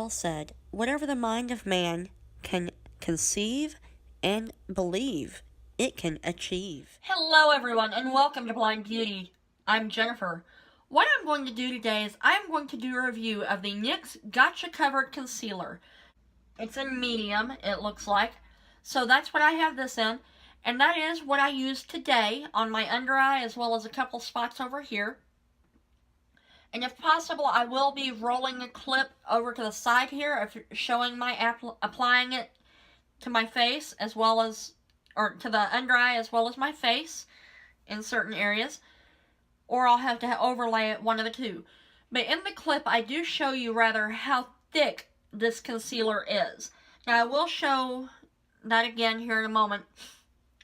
well said. Whatever the mind of man can conceive and believe, it can achieve. Hello everyone and welcome to Blind Beauty. I'm Jennifer. What I'm going to do today is I'm going to do a review of the NYX Gotcha Covered Concealer. It's in medium, it looks like. So that's what I have this in. And that is what I used today on my under eye as well as a couple spots over here. And if possible, I will be rolling a clip over to the side here of showing my applying it to my face as well as, or to the under eye as well as my face in certain areas. Or I'll have to overlay it, one of the two. But in the clip, I do show you rather how thick this concealer is. Now, I will show that again here in a moment.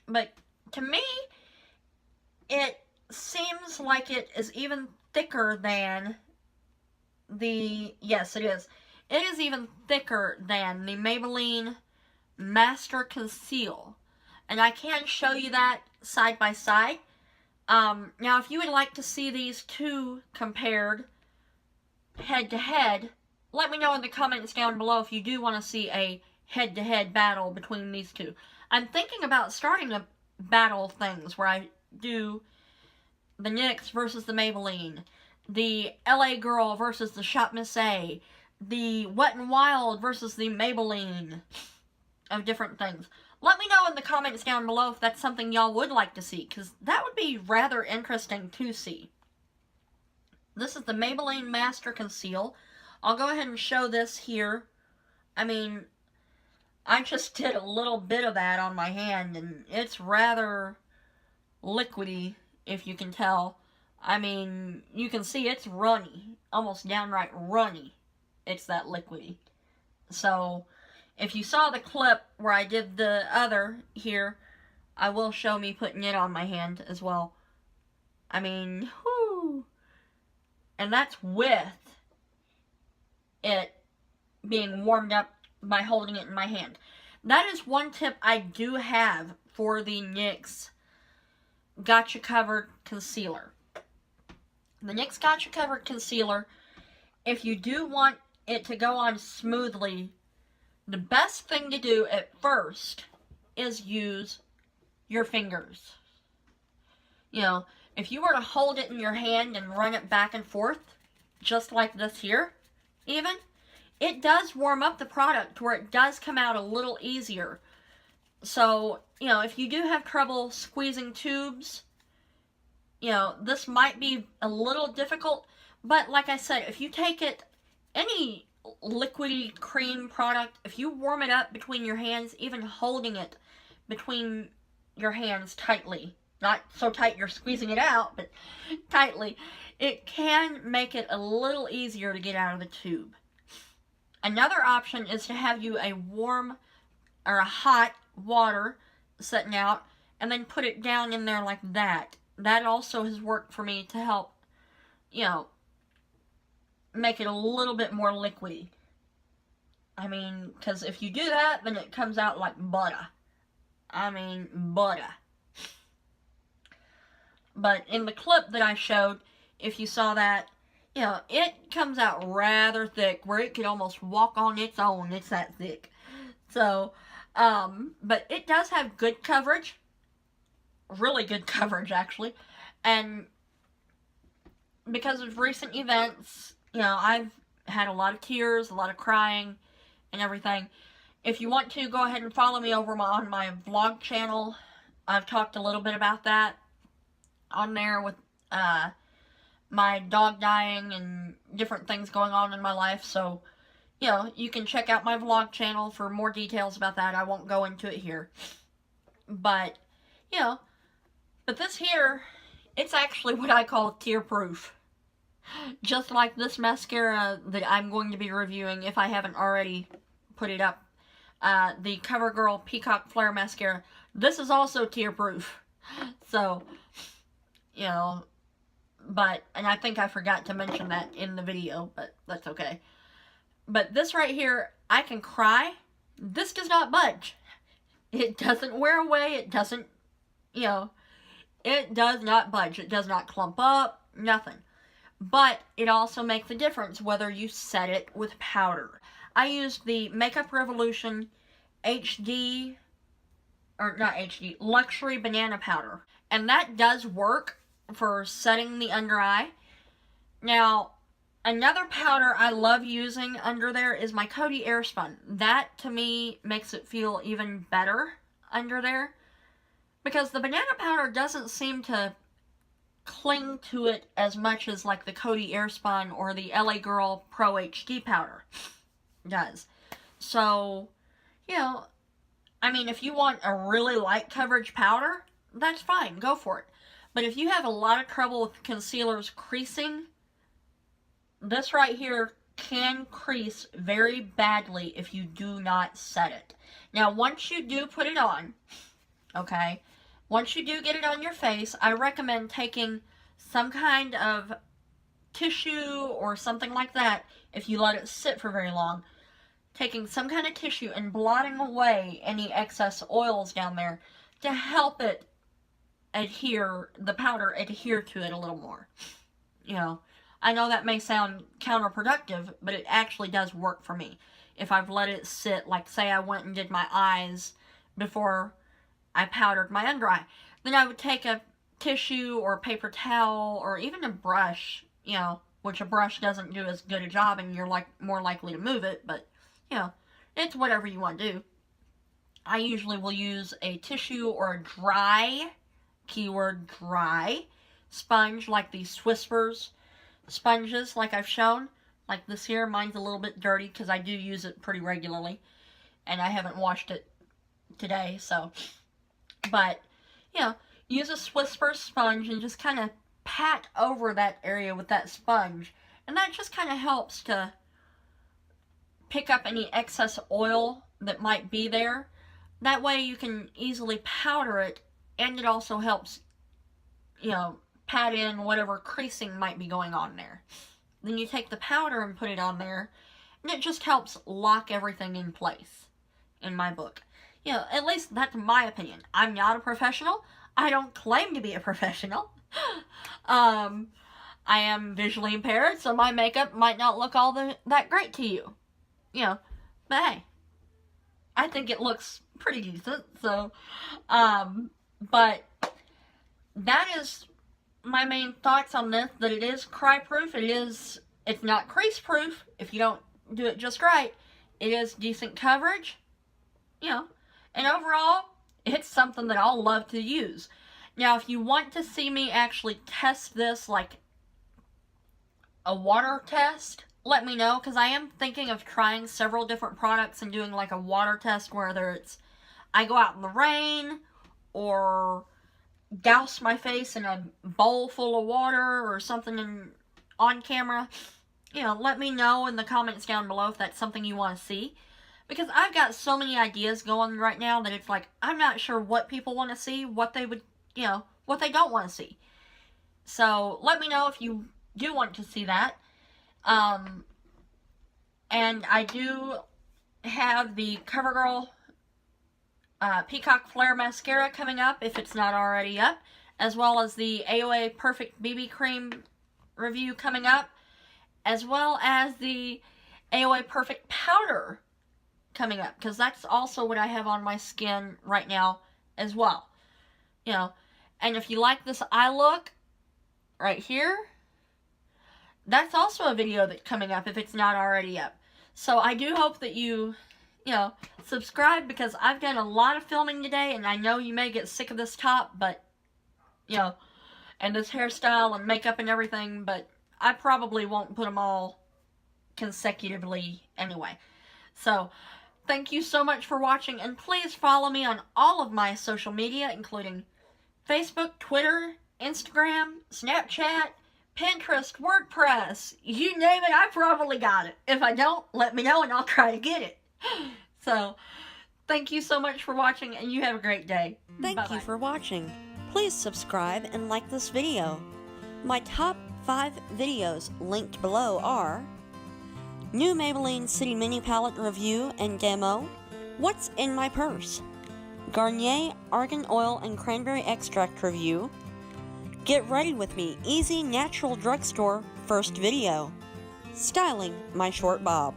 But to me, it seems like it is even thicker than yes, it is. It is even thicker than the Maybelline Master Conceal. And I can show you that side by side. Now, if you would like to see these two compared head-to-head, let me know in the comments down below if you do want to see a head-to-head battle between these two. I'm thinking about starting a battle of things where I do the NYX versus the Maybelline, the LA Girl versus the ShopMissA, the Wet n Wild versus the Maybelline, of different things. Let me know in the comments down below if that's something y'all would like to see, because that would be rather interesting to see. This is the Maybelline Master Conceal. I'll go ahead and show this here. I mean, I just did a little bit of that on my hand, and it's rather liquidy, if you can tell. I mean, you can see it's runny, almost downright runny. It's that liquidy. So, if you saw the clip where I did the other here, I will show me putting it on my hand as well. I mean, whoo! And that's with it being warmed up by holding it in my hand. That is one tip I do have for the NYX Gotcha Covered Concealer. The NYX Gotcha Covered Concealer, if you do want it to go on smoothly, the best thing to do at first is use your fingers. You know, if you were to hold it in your hand and run it back and forth, just like this here, even, it does warm up the product where it does come out a little easier. So, you know, if you do have trouble squeezing tubes, you know, this might be a little difficult. But like I said, if you take it, any liquidy cream product, if you warm it up between your hands, even holding it between your hands tightly, not so tight you're squeezing it out, but tightly, it can make it a little easier to get out of the tube. Another option is to have you a warm or a hot water sitting out and then put it down in there like that. That also has worked for me to help, you know, make it a little bit more liquidy. I mean, because if you do that, then it comes out like butter. I mean, butter. But in the clip that I showed, if you saw that, you know, it comes out rather thick, where it could almost walk on its own. It's that thick. So, but it does have good coverage. Really good coverage, actually. And because of recent events, you know, I've had a lot of tears, a lot of crying, and everything. If you want to, go ahead and follow me over on my vlog channel. I've talked a little bit about that on there with my dog dying and different things going on in my life. So, you know, you can check out my vlog channel for more details about that. I won't go into it here. But, you know, but this here, it's actually what I call tear-proof. Just like this mascara that I'm going to be reviewing, if I haven't already put it up. The CoverGirl Peacock Flare Mascara. This is also tear-proof. So, you know, but, and I think I forgot to mention that in the video, but that's okay. But this right here, I can cry. This does not budge. It doesn't wear away. It doesn't, you know, it does not budge. It does not clump up. Nothing. But it also makes a difference whether you set it with powder. I used the Makeup Revolution HD, or not HD, Luxury Banana Powder. And that does work for setting the under eye. Now, another powder I love using under there is my Coty Airspun. That, to me, makes it feel even better under there. Because the banana powder doesn't seem to cling to it as much as like the Coty Airspun or the LA Girl Pro HD powder does. So, you know, I mean, if you want a really light coverage powder, that's fine, go for it. But if you have a lot of trouble with concealers creasing, this right here can crease very badly if you do not set it. Now, once you do put it on, okay, once you do get it on your face, I recommend taking some kind of tissue or something like that, if you let it sit for very long, taking some kind of tissue and blotting away any excess oils down there to help it adhere, the powder adhere to it a little more. You know, I know that may sound counterproductive, but it actually does work for me. If I've let it sit, like say I went and did my eyes before I powdered my under eye, then I would take a tissue or a paper towel or even a brush, you know, which a brush doesn't do as good a job and you're like more likely to move it, but you know, it's whatever you want to do. I usually will use a tissue or a dry, keyword dry, sponge like these Whispers sponges like I've shown. Like this here, mine's a little bit dirty because I do use it pretty regularly and I haven't washed it today, so. But, you know, use a Whisper sponge and just kind of pat over that area with that sponge. And that just kind of helps to pick up any excess oil that might be there. That way you can easily powder it, and it also helps, you know, pat in whatever creasing might be going on there. Then you take the powder and put it on there, and it just helps lock everything in place, in my book. You know, at least that's my opinion. I'm not a professional. I don't claim to be a professional. I am visually impaired, so my makeup might not look all that great to you. You know, but hey, I think it looks pretty decent, so, but that is my main thoughts on this, that it is cry-proof. It's not crease-proof if you don't do it just right. It is decent coverage, you know, and overall, it's something that I'll love to use. Now, if you want to see me actually test this, like a water test, let me know, because I am thinking of trying several different products and doing like a water test, whether it's I go out in the rain, or douse my face in a bowl full of water, or something on camera. You know, let me know in the comments down below if that's something you want to see. Because I've got so many ideas going right now that it's like, I'm not sure what people want to see, what they would, you know, what they don't want to see. So, let me know if you do want to see that. And I do have the CoverGirl Peacock Flare Mascara coming up, if it's not already up. As well as the AOA Perfect BB Cream review coming up. As well as the AOA Perfect Powder coming up, because that's also what I have on my skin right now as well. You know, and if you like this eye look right here, that's also a video that's coming up if it's not already up. So I do hope that you know, subscribe, because I've done a lot of filming today, and I know you may get sick of this top, but, you know, and this hairstyle and makeup and everything, but I probably won't put them all consecutively anyway. So, thank you so much for watching, and please follow me on all of my social media, including Facebook, Twitter, Instagram, Snapchat, Pinterest, WordPress. You name it, I probably got it. If I don't, let me know and I'll try to get it. So, thank you so much for watching, and you have a great day. Thank you for watching. Please subscribe and like this video. My top 5 videos linked below are new Maybelline City Mini palette review and demo, what's in my purse, Garnier Argan Oil and Cranberry Extract review, get ready with me, easy natural drugstore first video, styling my short bob.